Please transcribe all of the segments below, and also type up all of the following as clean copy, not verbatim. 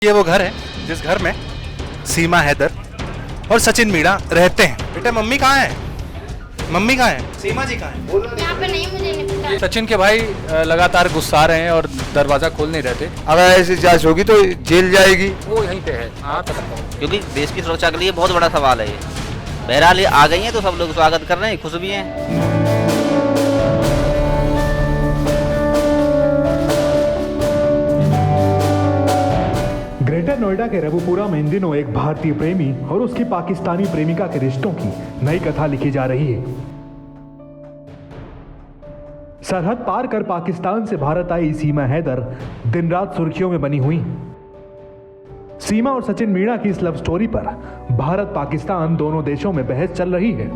ये वो घर है जिस घर में सीमा हैदर और सचिन मीणा रहते हैं। बेटा मम्मी कहाँ है? मम्मी कहाँ है? सीमा जी कहाँ है? यहाँ पे नहीं, मुझे नहीं पता। सचिन के भाई लगातार गुस्सा रहे हैं और दरवाजा खोल नहीं रहते। अगर ऐसी जांच होगी तो जेल जाएगी। वो यहीं पे है। हाँ क्योंकि देश की सुरक्षा के लिए बहुत बड़ा सवाल है ये। बहरहाल ये आ गई हैं तो सब लोग स्वागत कर रहे हैं, खुश भी हैं। ग्रेटर नोएडा के रबुपुरा में इन दिनों एक भारतीय प्रेमी और उसकी पाकिस्तानी प्रेमिका के रिश्तों की नई कथा लिखी जा रही है। सरहद पार कर पाकिस्तान से भारत आई सीमा हैदर दिन रात सुर्खियों में बनी हुई। सीमा और सचिन मीणा की इस लव स्टोरी पर भारत पाकिस्तान दोनों देशों में बहस चल रही है।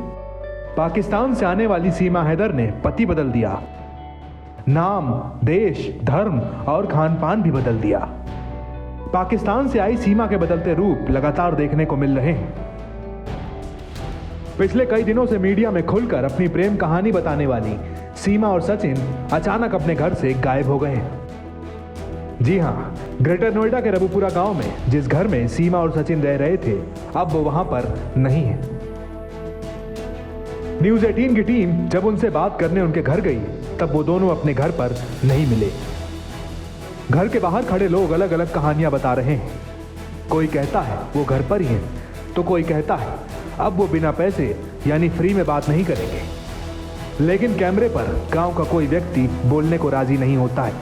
पाकिस्तान से आने वाली सीमा हैदर ने पति बदल दिया, नाम, देश, धर्म और खान पान भी बदल दिया। पाकिस्तान से आई सीमा के बदलते रूप लगातार देखने को मिल रहे हैं। पिछले कई दिनों से मीडिया में खुलकर अपनी प्रेम कहानी बताने वाली सीमा और सचिन अचानक अपने घर से गायब हो गए। जी हां, ग्रेटर नोएडा के रबुपुरा गांव में जिस घर में सीमा और सचिन रह रहे थे, अब वो वहां पर नहीं है। न्यूज़ 18 की टीम जब उनसे बात करने उनके घर गई, तब वो दोनों अपने घर पर नहीं मिले। घर के बाहर खड़े लोग अलग अलग कहानियां बता रहे हैं। कोई कहता है वो घर पर ही है, तो कोई कहता है अब वो बिना पैसे यानी फ्री में बात नहीं करेंगे। लेकिन कैमरे पर गांव का कोई व्यक्ति बोलने को राजी नहीं होता है।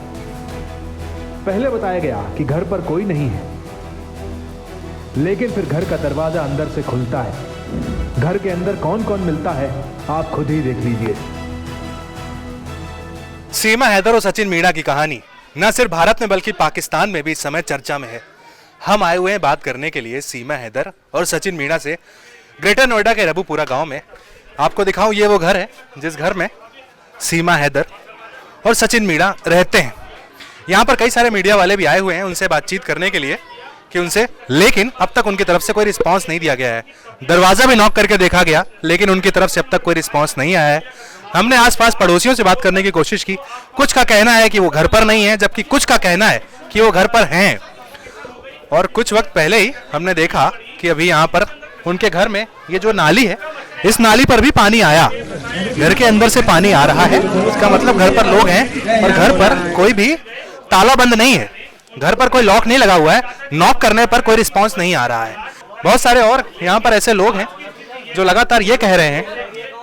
पहले बताया गया कि घर पर कोई नहीं है, लेकिन फिर घर का दरवाजा अंदर से खुलता है। घर के अंदर कौन कौन मिलता है आप खुद ही देख लीजिए। सीमा हैदर और सचिन मीणा की कहानी न सिर्फ भारत में बल्कि पाकिस्तान में भी इस समय चर्चा में है। हम आए हुए हैं बात करने के लिए सीमा हैदर और सचिन मीणा से ग्रेटर नोएडा के रबुपुरा गांव में। आपको दिखाऊं, ये वो घर है जिस घर में सीमा हैदर और सचिन मीणा रहते हैं। यहाँ पर कई सारे मीडिया वाले भी आए हुए हैं उनसे बातचीत करने के लिए लेकिन अब तक उनकी तरफ से कोई रिस्पांस नहीं दिया गया है। दरवाजा भी नॉक करके देखा गया, लेकिन उनकी तरफ से अब तक कोई रिस्पांस नहीं आया है। हमने आसपास पड़ोसियों से बात करने की कोशिश की। कुछ का कहना है कि वो घर पर नहीं है, जबकि कुछ का कहना है कि वो घर पर हैं। और कुछ वक्त पहले ही हमने देखा कि अभी यहाँ पर उनके घर में ये जो नाली है, इस नाली पर भी पानी आया। घर के अंदर से पानी आ रहा है, इसका मतलब घर पर लोग हैं और घर पर कोई भी ताला बंद नहीं है। घर पर कोई लॉक नहीं लगा हुआ है। नॉक करने पर कोई रिस्पांस नहीं आ रहा है। बहुत सारे और यहाँ पर ऐसे लोग हैं जो लगातार ये कह रहे हैं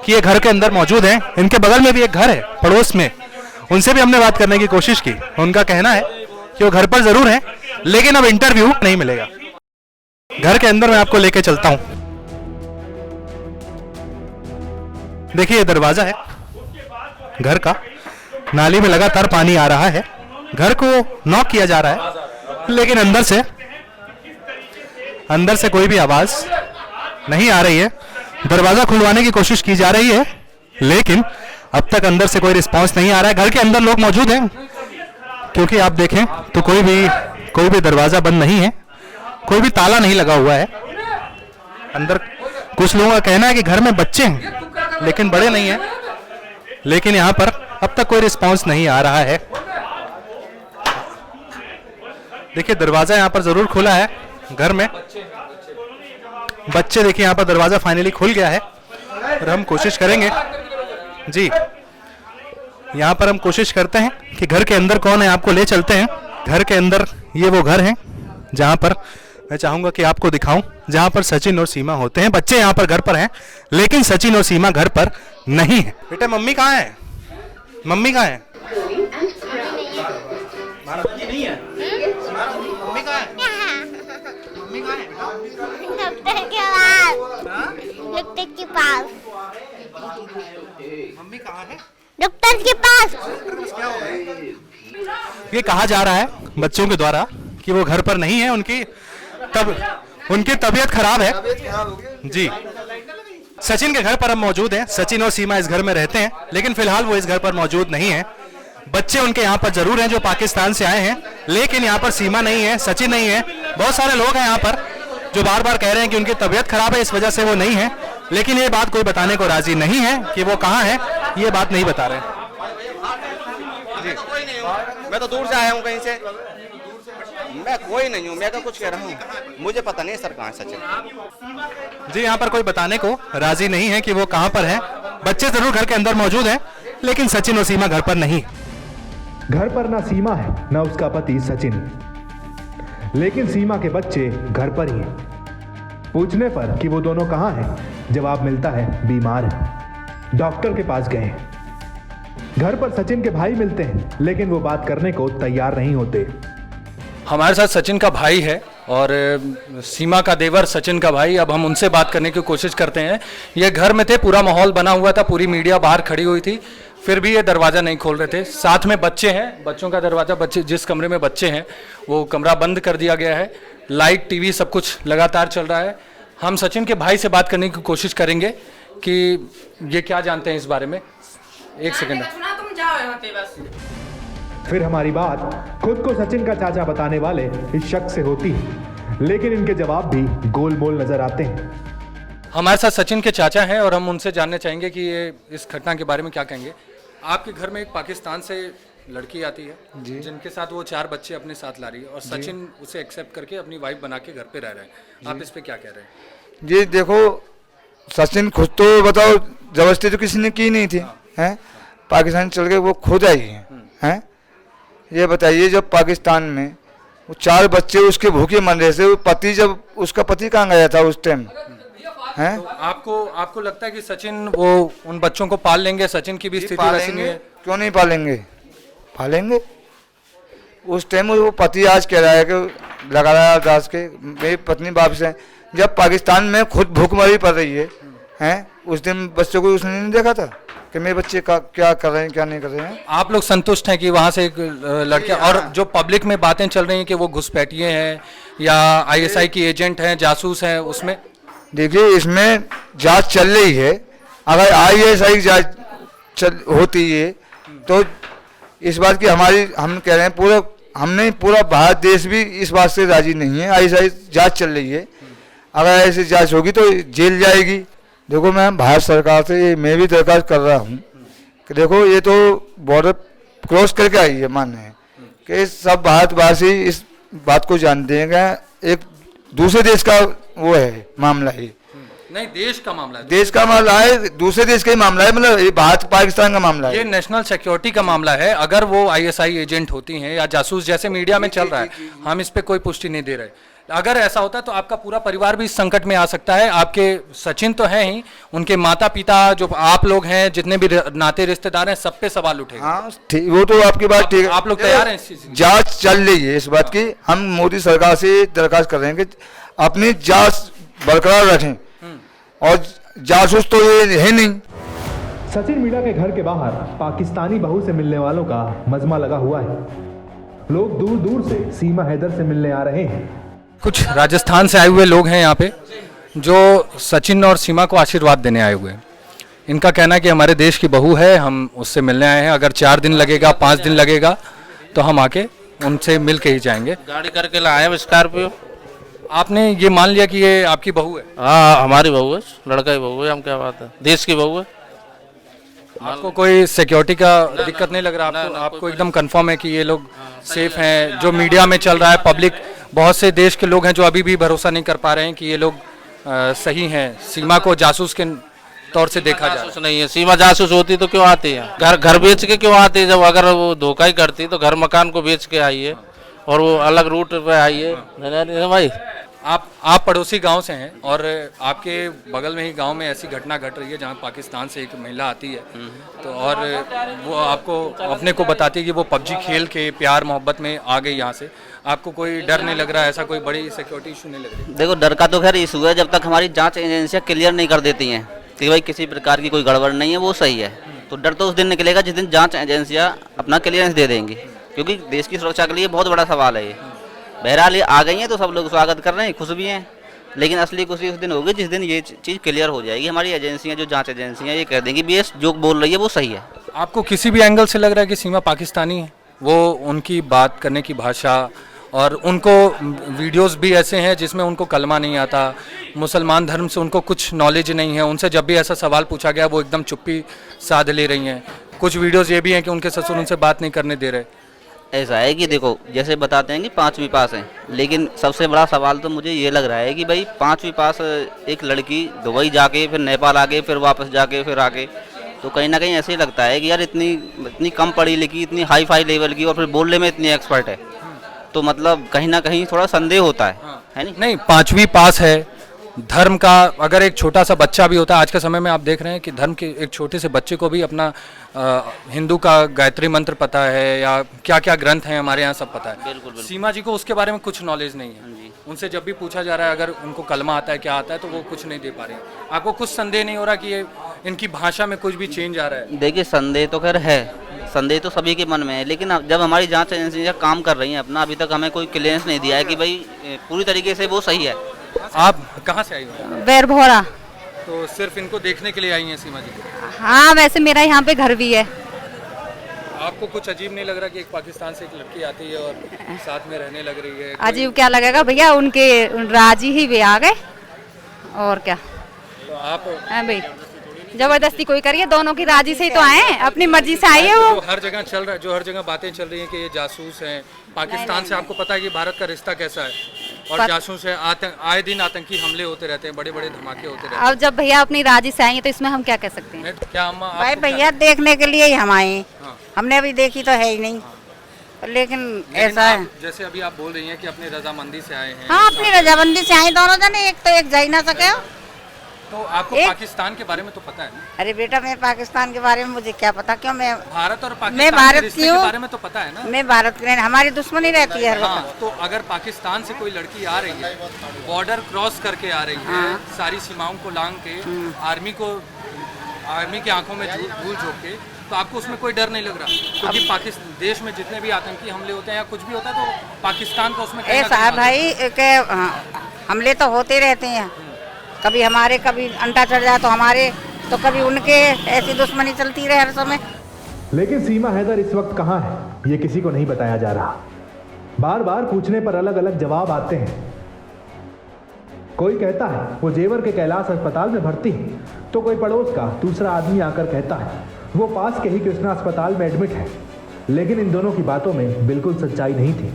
कि ये घर के अंदर मौजूद हैं। इनके बगल में भी एक घर है पड़ोस में, उनसे भी हमने बात करने की कोशिश की। उनका कहना है कि वो घर पर जरूर हैं, लेकिन अब इंटरव्यू नहीं मिलेगा। घर के अंदर मैं आपको लेके चलता हूं। देखिए ये दरवाजा है घर का, नाली में लगातार पानी आ रहा है। घर को नॉक किया जा रहा है, लेकिन अंदर से कोई भी आवाज नहीं आ रही है। दरवाजा खुलवाने की कोशिश की जा रही है, लेकिन अब तक अंदर से कोई रिस्पांस नहीं आ रहा है। घर के अंदर लोग मौजूद हैं, क्योंकि आप देखें तो कोई भी दरवाजा बंद नहीं है, कोई भी ताला नहीं लगा हुआ है। अंदर कुछ लोगों का कहना है कि घर में बच्चे हैं, लेकिन बड़े नहीं हैं। लेकिन यहाँ पर अब तक कोई रिस्पांस नहीं आ रहा है। देखिए दरवाजा यहाँ पर जरूर खुला है। घर में बच्चे, देखिए यहाँ पर दरवाजा फाइनली खुल गया है। और हम कोशिश करेंगे जी, यहाँ पर हम कोशिश करते हैं कि घर के अंदर कौन है, आपको ले चलते हैं। घर के अंदर ये वो घर है जहाँ पर मैं चाहूंगा कि आपको दिखाऊं, जहाँ पर सचिन और सीमा होते हैं। बच्चे यहाँ पर घर पर हैं, लेकिन सचिन और सीमा घर पर नहीं है। बेटा मम्मी कहाँ है? मम्मी कहाँ है? नहीं है। मम्मी कहाँ है? मम्मी कहाँ है? डॉक्टर के पास। मम्मी कहाँ है? डॉक्टर के पास। क्या हो गया? ये कहा जा रहा है बच्चों के द्वारा कि वो घर पर नहीं है। उनकी तबीयत खराब है जी। सचिन के घर पर हम मौजूद हैं। सचिन और सीमा इस घर में रहते हैं, लेकिन फिलहाल वो इस घर पर मौजूद नहीं है। बच्चे उनके यहाँ पर जरूर हैं जो पाकिस्तान से आए हैं, लेकिन यहाँ पर सीमा नहीं है, सचिन नहीं है। बहुत सारे लोग हैं यहाँ पर जो बार बार कह रहे हैं कि उनकी तबीयत खराब है, इस वजह से वो नहीं है। लेकिन ये बात कोई बताने को राजी नहीं है कि वो कहाँ है, ये बात नहीं बता रहे। मैं तो दूर से आया हूँ कहीं से। मैं कोई नहीं हूँ, मैं तो कुछ कह रहा हूँ, मुझे पता नहीं सर कहाँ है सचिन। जी यहाँ पर कोई बताने को राजी नहीं है कि वो कहाँ पर है। बच्चे जरूर घर के अंदर मौजूद हैं, लेकिन सचिन और सीमा घर पर नहीं। घर पर ना सीमा है ना उसका पति सचिन, लेकिन सीमा के बच्चे घर पर ही हैं। पूछने पर कि वो दोनों कहाँ हैं, जवाब मिलता है बीमार हैं, डॉक्टर के पास गए हैं। घर पर सचिन के भाई मिलते हैं, लेकिन वो बात करने को तैयार नहीं होते। हमारे साथ सचिन का भाई है और सीमा का देवर सचिन का भाई। अब हम उनसे बात करने की कोशिश करते हैं। ये घर में थे, पूरा माहौल बना हुआ था, पूरी मीडिया बाहर खड़ी हुई थी, फिर भी ये दरवाज़ा नहीं खोल रहे थे। साथ में बच्चे हैं, बच्चों का दरवाज़ा, बच्चे जिस कमरे में बच्चे हैं वो कमरा बंद कर दिया गया है। लाइट, टीवी सब कुछ लगातार चल रहा है। हम सचिन के भाई से बात करने की कोशिश करेंगे कि ये क्या जानते हैं इस बारे में। एक सेकंड। फिर हमारी बात खुद को सचिन का चाचा बताने वाले इस शख्स से होती है, लेकिन इनके जवाब भी गोलमोल नजर आते हैं। हमारे साथ सचिन के चाचा हैं और हम उनसे जानने चाहेंगे कि ये इस घटना के बारे में क्या कहेंगे। आपके घर में एक पाकिस्तान से लड़की आती है जी, जिनके साथ वो 4 बच्चे अपने साथ ला रही है और सचिन उसे एक्सेप्ट करके अपनी वाइफ बना के घर पे रह रहे हैं। आप इस पे क्या कह रहे हैं? जी देखो, सचिन खुद तो बताओ जबरदस्ती तो किसी ने की नहीं थी, हैं? पाकिस्तान चल के वो खुद आई हैं? ये बताइए, जब पाकिस्तान में वो 4 बच्चे उसके भूखे मर रहे थे, वो पति, जब उसका पति कहाँ गया था उस टाइम, हैं? तो आपको लगता है कि सचिन वो उन बच्चों को पाल लेंगे? सचिन की भी स्थिति वैसी नहीं है। क्यों नहीं पालेंगे? पालेंगे। उस टाइम वो पति आज कह रहा है कि लगा रहा है दास के, मेरी पत्नी वापस है। जब पाकिस्तान में खुद भूखमरी पड़ रही है, हैं? उस दिन बच्चों को उसने नहीं देखा था कि मेरे बच्चे का क्या कर रहे हैं, क्या नहीं कर रहे हैं। आप लोग संतुष्ट हैं कि वहाँ से एक लड़कियाँ, और जो पब्लिक में बातें चल रही हैं कि वो घुसपैठिए हैं या ISI की एजेंट हैं, जासूस हैं, उसमें देखिए इसमें जांच चल रही है। अगर ISI की जांच होती है तो इस बात की हम कह रहे हैं पूरा भारत देश भी इस बात से राजी नहीं है। ISI जांच चल रही है, अगर ऐसी जांच होगी तो जेल जाएगी। देखो, मैं भारत सरकार से मैं भी दरख्वास्त कर रहा हूँ कि देखो, ये तो बॉर्डर क्रॉस करके आई है, मानना है कि सब भारतवासी इस बात को जानते हैं कि एक दूसरे देश का वो है मामला है। नहीं, देश का मामला है, देश का मामला है, दूसरे देश का ही मामला है, मतलब ये भारत पाकिस्तान का मामला है। ये नेशनल सिक्योरिटी का मामला है। अगर वो ISI एजेंट होती हैं या जासूस जैसे मीडिया में चल रहा है, हम इस पे कोई पुष्टि नहीं दे रहे। अगर ऐसा होता है तो आपका पूरा परिवार भी इस संकट में आ सकता है। आपके सचिन तो है ही, उनके माता पिता, जो आप लोग हैं, जितने भी नाते रिश्तेदार हैं, सब पे सवाल उठेगा। हाँ ठीक, वो तो आपकी बात ठीक है। आप लोग तैयार हैं इस चीज की? जांच चल रही है इस बात की। हम मोदी सरकार से दरख्वास्त कर रहे हैं कि अपनी जांच बरकरार रखें, और जासूस तो ये है नहीं। सचिन मीणा के घर के बाहर पाकिस्तानी बहू से मिलने वालों का मजमा लगा हुआ है। लोग दूर दूर से सीमा हैदर से मिलने आ रहे हैं। कुछ राजस्थान से आए हुए लोग हैं यहाँ पे, जो सचिन और सीमा को आशीर्वाद देने आए हुए हैं। इनका कहना है कि हमारे देश की बहू है, हम उससे मिलने आए हैं। अगर 4 दिन लगेगा, 5 दिन लगेगा, तो हम आके उनसे मिल के ही जाएंगे। गाड़ी करके लाए हैं स्कॉर्पियो। आपने ये मान लिया कि ये आपकी बहू है? हाँ, हमारी बहू है, लड़का की बहू है। हम क्या बात है, देश की बहू है। आपको कोई सिक्योरिटी का दिक्कत नहीं लग रहा? आपको एकदम कंफर्म है कि ये लोग सेफ हैं? जो मीडिया में चल रहा है, पब्लिक, बहुत से देश के लोग हैं जो अभी भी भरोसा नहीं कर पा रहे हैं कि ये लोग सही हैं। सीमा को जासूस के तौर से देखा जाए। जासूस नहीं है, सीमा जासूस होती तो क्यों आती है? घर बेच के क्यों आती है? जब अगर वो धोखा ही करती तो घर मकान को बेच के आई है और वो अलग रूट पे आई है। भाई, आप पड़ोसी गांव से हैं और आपके बगल में ही गांव में ऐसी घटना घट रही है जहां पाकिस्तान से एक महिला आती है, तो और वो आपको अपने को बताती है कि वो PUBG खेल के प्यार मोहब्बत में आ गई यहाँ से। आपको कोई डर नहीं लग रहा? ऐसा कोई बड़ी सिक्योरिटी इशू नहीं लग रही? देखो, डर का तो खैर इशू है जब तक हमारी जांच एजेंसियां क्लियर नहीं कर देती हैं कि भाई किसी प्रकार की कोई गड़बड़ नहीं है, वो सही है। तो डर तो उस दिन निकलेगा जिस दिन जांच एजेंसियां अपना क्लियरेंस दे देंगी, क्योंकि देश की सुरक्षा के लिए बहुत बड़ा सवाल है ये। बहरहाल ये आ गई हैं तो सब लोग स्वागत कर रहे हैं, खुश भी हैं, लेकिन असली खुशी उस दिन होगी जिस दिन ये चीज़ क्लियर हो जाएगी। हमारी एजेंसियां, जो जांच एजेंसियां, ये कह देंगी भी ये जो बोल रही है वो सही है। आपको किसी भी एंगल से लग रहा है कि सीमा पाकिस्तानी है? वो उनकी बात करने की भाषा, और उनको वीडियोस भी ऐसे हैं जिसमें उनको कलमा नहीं आता, मुसलमान धर्म से उनको कुछ नॉलेज नहीं है। उनसे जब भी ऐसा सवाल पूछा गया वो एकदम चुप्पी साध ले रही हैं। कुछ वीडियोस ये भी हैं कि उनके ससुर उनसे बात नहीं करने दे रहे। ऐसा है कि देखो, जैसे बताते हैं कि 5वीं पास है, लेकिन सबसे बड़ा सवाल तो मुझे ये लग रहा है कि भाई 5वीं पास एक लड़की दुबई जाके फिर नेपाल आके फिर वापस जाके फिर आके, तो कहीं ना कहीं ऐसे ही लगता है कि यार इतनी कम पढ़ी लिखी, इतनी हाई फाई लेवल की, और फिर बोलने में इतनी एक्सपर्ट है, तो मतलब कहीं ना कहीं थोड़ा संदेह होता है नहीं? नहीं, 5वीं पास है, धर्म का अगर एक छोटा सा बच्चा भी होता है, आज के समय में आप देख रहे हैं कि धर्म के एक छोटे से बच्चे को भी अपना हिंदू का गायत्री मंत्र पता है या क्या क्या ग्रंथ हैं हमारे यहाँ सब पता है। बिल्कुल, बिल्कुल। सीमा जी को उसके बारे में कुछ नॉलेज नहीं है। उनसे जब भी पूछा जा रहा है अगर उनको कलमा आता है क्या आता है तो वो कुछ नहीं दे पा रहे हैं। आपको कुछ संदेह नहीं हो रहा कि ये इनकी भाषा में कुछ भी चेंज आ रहा है? देखिए, संदेह तो खैर है, संदेह तो सभी के मन में है, लेकिन जब हमारी जांच एजेंसियां काम कर रही हैं अपना, अभी तक हमें कोई क्लियरेंस नहीं दिया है कि भाई पूरी तरीके से वो सही है। आप कहाँ से आई हो? बैरभोरा। तो सिर्फ इनको देखने के लिए आई हैं सीमा जी? हाँ, वैसे मेरा यहाँ पे घर भी है। आपको कुछ अजीब नहीं लग रहा कि एक पाकिस्तान से एक लड़की आती है और साथ में रहने लग रही है? अजीब क्या लगेगा भैया, उनके राजी ही वे आ गए और क्या। तो आप भाई जबरदस्ती कोई करिए, दोनों की राजी से ही तो आए हैं, अपनी मर्जी से आए हैं वो। जो हर जगह चल रहा है, जो हर जगह बातें चल रही हैं कि ये जासूस हैं पाकिस्तान से। आपको पता है कि भारत का रिश्ता कैसा है और जासूस है, आए दिन आतंकी हमले होते रहते हैं, बड़े बड़े धमाके होते रहते हैं। अब जब भैया अपनी राजी से आएंगे तो इसमें हम क्या कह सकते हैं? क्या अम्मा भाई भैया देखने के लिए ही हम आए हैं, हमने अभी देखी तो है ही नहीं, लेकिन ऐसा है। जैसे अभी आप बोल रही हैं कि अपनी रजामंदी से आए हैं। हाँ, अपनी रजामंदी से आए दोनों जने, एक तो एक जा ही ना सके। तो आपको पाकिस्तान के बारे में तो पता है ना? अरे बेटा, मैं पाकिस्तान के बारे में मुझे क्या पता, क्यों? मैं भारत और पाकिस्तान मैं भारत के रिश्ते की के हूँ, बारे में तो पता है ना? मैं भारत की, हमारी दुश्मनी रहती है हर हाँ, वक्त। तो अगर पाकिस्तान से कोई लड़की आ रही है, बॉर्डर क्रॉस करके आ रही है, सारी सीमाओं को लांग के, आर्मी की आंखों में धूल झोंक के, तो आपको उसमें कोई डर नहीं लग रहा? क्योंकि पाकिस्तान देश में जितने भी आतंकी हमले होते हैं या कुछ भी होता है तो पाकिस्तान का उसमें ऐसा है भाई के हमले तो होते रहते हैं, कभी हमारे, कभी अंटा चढ़ जाए तो हमारे, तो कभी उनके, ऐसी दुश्मनी चलती रहे हर समय। लेकिन सीमा हैदर इस वक्त कहाँ है ये किसी को नहीं बताया जा रहा। बार बार पूछने पर अलग अलग जवाब आते हैं। कोई कहता है वो जेवर के कैलाश अस्पताल में भर्ती है, तो कोई पड़ोस का दूसरा आदमी आकर कहता है वो पास के ही कृष्णा अस्पताल में एडमिट है। लेकिन इन दोनों की बातों में बिल्कुल सच्चाई नहीं थी।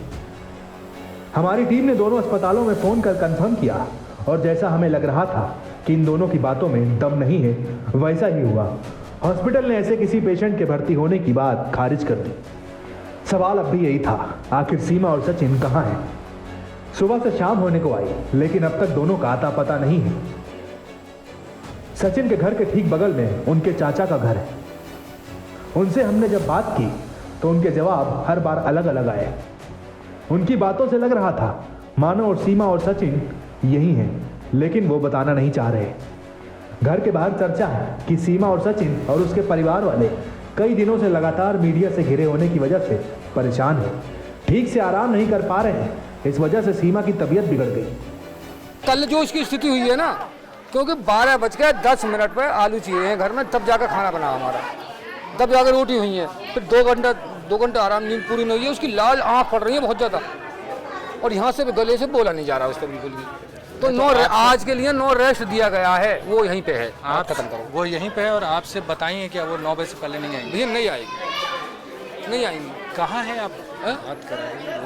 हमारी टीम ने दोनों अस्पतालों में फोन कर कंफर्म किया और जैसा हमें लग रहा था कि इन दोनों की बातों में दम नहीं है, वैसा ही हुआ। हॉस्पिटल ने ऐसे किसी पेशेंट के भर्ती होने की बात खारिज कर दी। सवाल अब भी यही था, आखिर सीमा और सचिन कहाँ हैं? सुबह से शाम होने को आई, लेकिन अब तक दोनों का आता पता नहीं है। सचिन के घर के ठीक बगल में उनके चाचा का घर है। उनसे हमने जब बात की तो उनके जवाब हर बार अलग अलग आए। उनकी बातों से लग रहा था मानो और सीमा और सचिन यही हैं, लेकिन वो बताना नहीं चाह रहे। घर के बाहर चर्चा है कि सीमा और सचिन और उसके परिवार वाले कई दिनों से लगातार मीडिया से घिरे होने की वजह से परेशान हैं, ठीक से आराम नहीं कर पा रहे हैं। इस वजह से सीमा की तबीयत बिगड़ गई। कल जो इसकी स्थिति हुई है ना, क्योंकि 12:10 पर आलू चाहिए हैं घर में, तब जाकर खाना बना हमारा, तब जाकर रोटी हुई है, फिर 2 घंटा आराम, नींद पूरी नहीं हुई है, उसकी लाल आँख पड़ रही है बहुत ज़्यादा, और यहाँ से गले से बोला नहीं जा रहा उसको बिल्कुल भी। तो आज के लिए नो रेस्ट दिया गया है, वो यहीं पे है। आप खत्म करो, वो यहीं पे है। और आपसे बताइए क्या वो 9 बजे से पहले नहीं आएंगे? भैया नहीं आएगी, नहीं आएंगी। कहाँ है आप?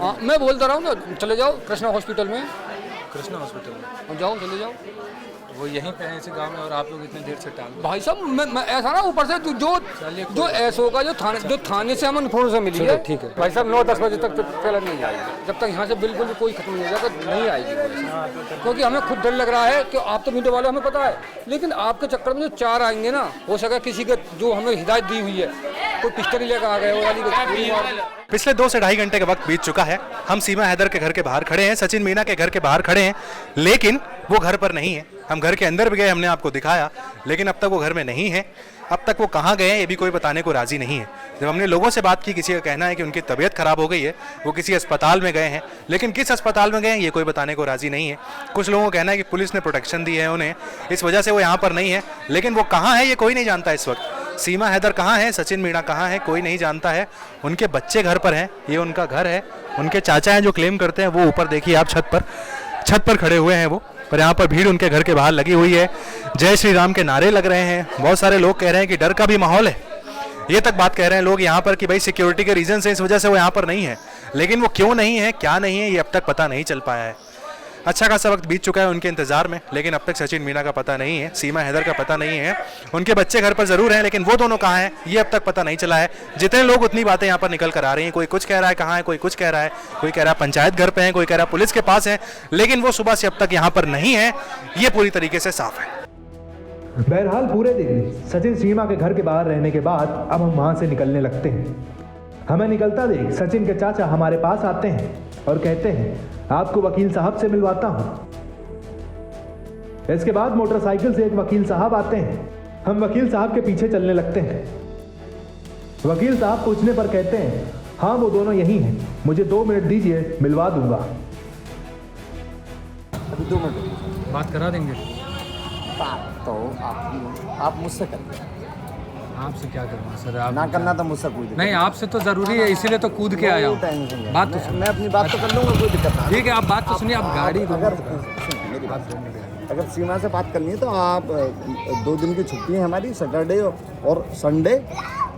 हाँ, मैं बोलता रहा हूँ ना, चले जाओ कृष्णा हॉस्पिटल में। कृष्णा हॉस्पिटल में जाओ, चले जाओ। वो यहीं पे है इसी गांव में, और आप लोग इतने देर से टाल। भाई साहब, मैं ऐसा ना, ऊपर से जो एसओ का जो थाने से हमें इन्फॉर्मेशन मिली है, ठीक है भाई साहब, 9-10 बजे तक पहले नहीं आएगी। जब तक यहाँ से बिल्कुल भी कोई खत्म नहीं हो जाएगा नहीं आएगी, क्योंकि हमें खुद डर लग रहा है कि आप तो मीडिया वाले हमें पता है, लेकिन आपके चक्कर में जो 4 आएंगे ना, हो सका किसी के जो हमें हिदायत दी हुई है कोई पिस्टल लेकर आ गए वाली। पिछले 2 से ढाई घंटे का वक्त बीत चुका है। हम सीमा हैदर के घर के बाहर खड़े हैं, सचिन मीणा के घर के बाहर खड़े हैं, लेकिन वो घर पर नहीं है। हम घर के अंदर भी गए, हमने आपको दिखाया, लेकिन अब तक वो घर में नहीं है। अब तक वो कहाँ गए हैं ये भी कोई बताने को राजी नहीं है। जब हमने लोगों से बात की, किसी का कहना है कि उनकी तबीयत खराब हो गई है, वो किसी अस्पताल में गए हैं, लेकिन किस अस्पताल में गए हैं ये कोई बताने को राजी नहीं है। कुछ लोगों का कहना है कि पुलिस ने प्रोटेक्शन दी है उन्हें, इस वजह से वो यहाँ पर नहीं है, लेकिन वो कहाँ है ये कोई नहीं जानता इस वक्त। सीमा हैदर कहाँ है, सचिन मीणा कहाँ है, कोई नहीं जानता है। उनके बच्चे घर पर हैं, ये उनका घर है। उनके चाचा हैं जो क्लेम करते हैं, वो ऊपर देखिए आप छत पर खड़े हुए हैं वो, पर यहाँ पर भीड़ उनके घर के बाहर लगी हुई है। जय श्री राम के नारे लग रहे हैं, बहुत सारे लोग कह रहे हैं कि डर का भी माहौल है। ये तक बात कह रहे हैं लोग यहाँ पर कि भाई सिक्योरिटी के रीजन से इस वजह से वो यहाँ पर नहीं है, लेकिन वो क्यों नहीं है, क्या नहीं है, ये अब तक पता नहीं चल पाया है। अच्छा खासा वक्त बीत चुका है उनके इंतजार में, लेकिन अब तक सचिन मीणा का पता नहीं है, सीमा हैदर का पता नहीं है। उनके बच्चे घर पर जरूर हैं, लेकिन वो दोनों कहाँ हैं ये अब तक पता नहीं चला है। जितने लोग उतनी बातें यहाँ पर निकल कर आ रही हैं, कोई कुछ कह रहा है कहाँ है, कोई कुछ कह रहा है, कोई कह रहा है पंचायत घर पे है, कोई कह रहा है पुलिस के पास है, लेकिन वो सुबह से अब तक यहाँ पर नहीं है, ये पूरी तरीके से साफ है। बहरहाल पूरे दिन सचिन सीमा के घर के बाहर रहने के बाद अब हम वहां से निकलने लगते हैं। हमें निकलता देख सचिन के चाचा हमारे पास आते हैं और कहते हैं आपको वकील साहब से मिलवाता हूं। इसके बाद मोटरसाइकिल से एक वकील साहब आते हैं। हम वकील साहब के पीछे चलने लगते हैं। वकील साहब पूछने पर कहते हैं हाँ वो दोनों यही हैं, मुझे 2 मिनट दीजिए, मिलवा दूंगा। अभी 2 मिनट बात करा देंगे। बात तो आप मुझसे करिए। आपसे क्या करना सर, आप ना करना तो मुझसे कोई दिक्कत नहीं, आपसे तो जरूरी है, इसीलिए तो कूद के आया हूँ। बात तो मैं अपनी बात तो कर लूँगा, कोई दिक्कत नहीं। ठीक है, आप बात तो सुनिए, आप गाड़ी मेरी बात अगर सीमा से बात करनी है तो आप 2 दिन की छुट्टी है हमारी, सैटरडे और संडे,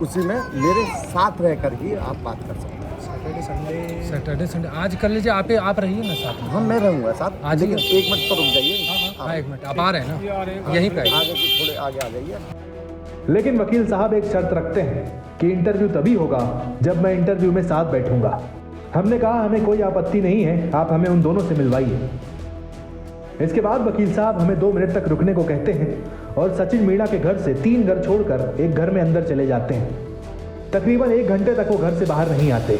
उसी में मेरे साथ रह कर ही आप बात कर सकते हैं। सैटरडे संडे आज कर लीजिए, आप रहिए ना साथ में। हाँ मैं रहूँगा साथ आज, लेकिन 1 मिनट तो रुक जाइए। हाँ 1 मिनट, आप आ रहे हैं ना, यहीं पे आगे थोड़े आगे आ जाइए। लेकिन वकील साहब एक शर्त रखते हैं कि इंटरव्यू तभी होगा जब मैं इंटरव्यू में साथ बैठूंगा। हमने कहा हमें कोई आपत्ति नहीं है, आप हमें उन दोनों से मिलवाइए। इसके बाद वकील साहब हमें 2 मिनट तक रुकने को कहते हैं और सचिन मीणा के घर से 3 घर छोड़कर एक घर में अंदर चले जाते हैं। तकरीबन 1 घंटे तक वो घर से बाहर नहीं आते।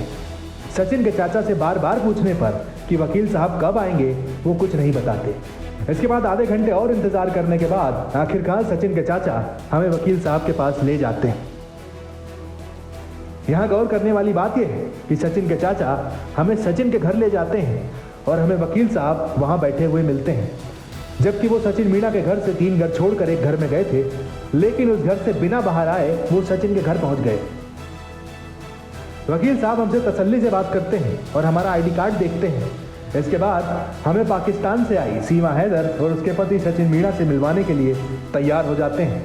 सचिन के चाचा से बार बार पूछने पर कि वकील साहब कब आएंगे वो कुछ नहीं बताते। इसके बाद आधे घंटे और इंतजार करने के बाद आखिरकार सचिन के चाचा हमें वकील साहब के पास ले जाते हैं। यहाँ गौर करने वाली बात यह है कि सचिन के चाचा हमें सचिन के घर ले जाते हैं और हमें वकील साहब वहां बैठे हुए मिलते हैं, जबकि वो सचिन मीणा के घर से 3 घर छोड़कर एक घर में गए थे, लेकिन उस घर से बिना बाहर आए वो सचिन के घर पहुंच गए। वकील साहब हमसे तसल्ली से बात करते हैं और हमारा आईडी कार्ड देखते हैं। इसके बाद हमें पाकिस्तान से आई सीमा हैदर और उसके पति सचिन मीणा से मिलवाने के लिए तैयार हो जाते हैं।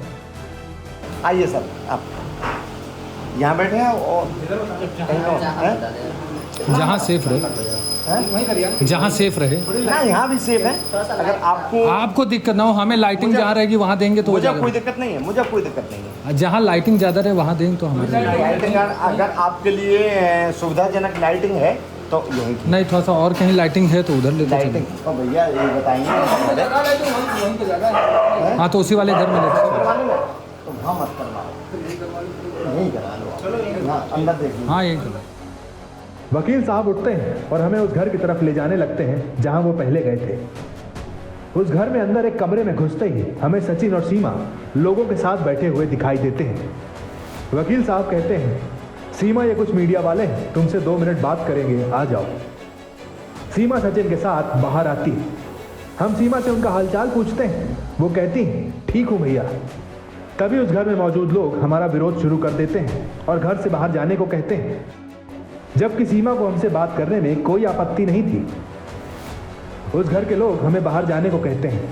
आइए सर, आप यहाँ बैठे हैं और जहाँ सेफ रहे, जहाँ सेफ रहे ना, यहाँ भी सेफ है। अगर आपको दिक्कत ना हो, हमें लाइटिंग जहाँ रहेगी वहाँ देंगे तो मुझे कोई दिक्कत नहीं है, मुझे कोई दिक्कत नहीं है। जहाँ लाइटिंग ज़्यादा रहे वहाँ देंगे तो हमारे लाइटिंग अगर आपके लिए सुविधाजनक लाइटिंग है तो यही नहीं, थोड़ा सा और कहीं लाइटिंग है तो उधर लेते लाइटिंग तो भैया ये बताएंगे। हाँ तो उसी वाले घर में लेते तो वहाँ मत करवाओ, यही करा लो, अंदर देखिए। हाँ यही करो। वकील साहब उठते हैं और हमें उस घर की तरफ ले जाने लगते हैं जहां वो पहले गए थे। उस घर में अंदर एक कमरे में घुसते ही हमें सचिन और सीमा लोगों के साथ बैठे हुए दिखाई देते हैं। वकील साहब कहते हैं सीमा ये कुछ मीडिया वाले हैं, तुमसे 2 मिनट बात करेंगे, आ जाओ। सीमा सचिन के साथ बाहर आती है। हम सीमा से उनका हालचाल पूछते हैं। वो कहती हैं ठीक हूँ भैया। तभी उस घर में मौजूद लोग हमारा विरोध शुरू कर देते हैं और घर से बाहर जाने को कहते हैं, जबकि सीमा को हमसे बात करने में कोई आपत्ति नहीं थी। उस घर के लोग हमें बाहर जाने को कहते हैं।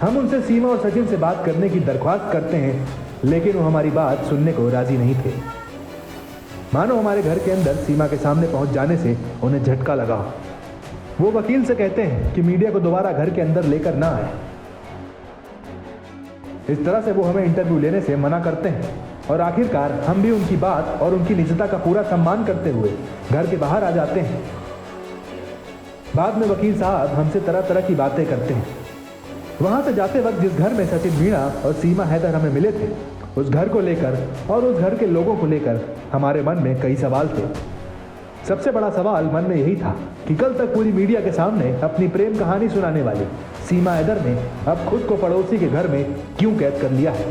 हम उनसे सीमा और सचिन से बात करने की दरख्वास्त करते हैं, लेकिन वो हमारी बात सुनने को राजी नहीं थे। मानो हमारे घर के अंदर सीमा के सामने पहुंच जाने से उन्हें झटका लगा। वो वकील से कहते हैं कि मीडिया को दोबारा घर के अंदर लेकर ना आए। इस तरह से वो हमें इंटरव्यू लेने से मना करते हैं और आखिरकार हम भी उनकी बात और उनकी निजता का पूरा सम्मान करते हुए घर के बाहर आ जाते हैं। बाद में वकील साहब हमसे तरह तरह की बातें करते हैं। वहां से जाते वक्त जिस घर में सचिन मीणा और सीमा हैदर हमें मिले थे, उस घर को लेकर और उस घर के लोगों को लेकर हमारे मन में कई सवाल थे। सबसे बड़ा सवाल मन में यही था कि कल तक पूरी मीडिया के सामने अपनी प्रेम कहानी सुनाने वाली सीमा हैदर ने अब खुद को पड़ोसी के घर में क्यों कैद कर लिया है।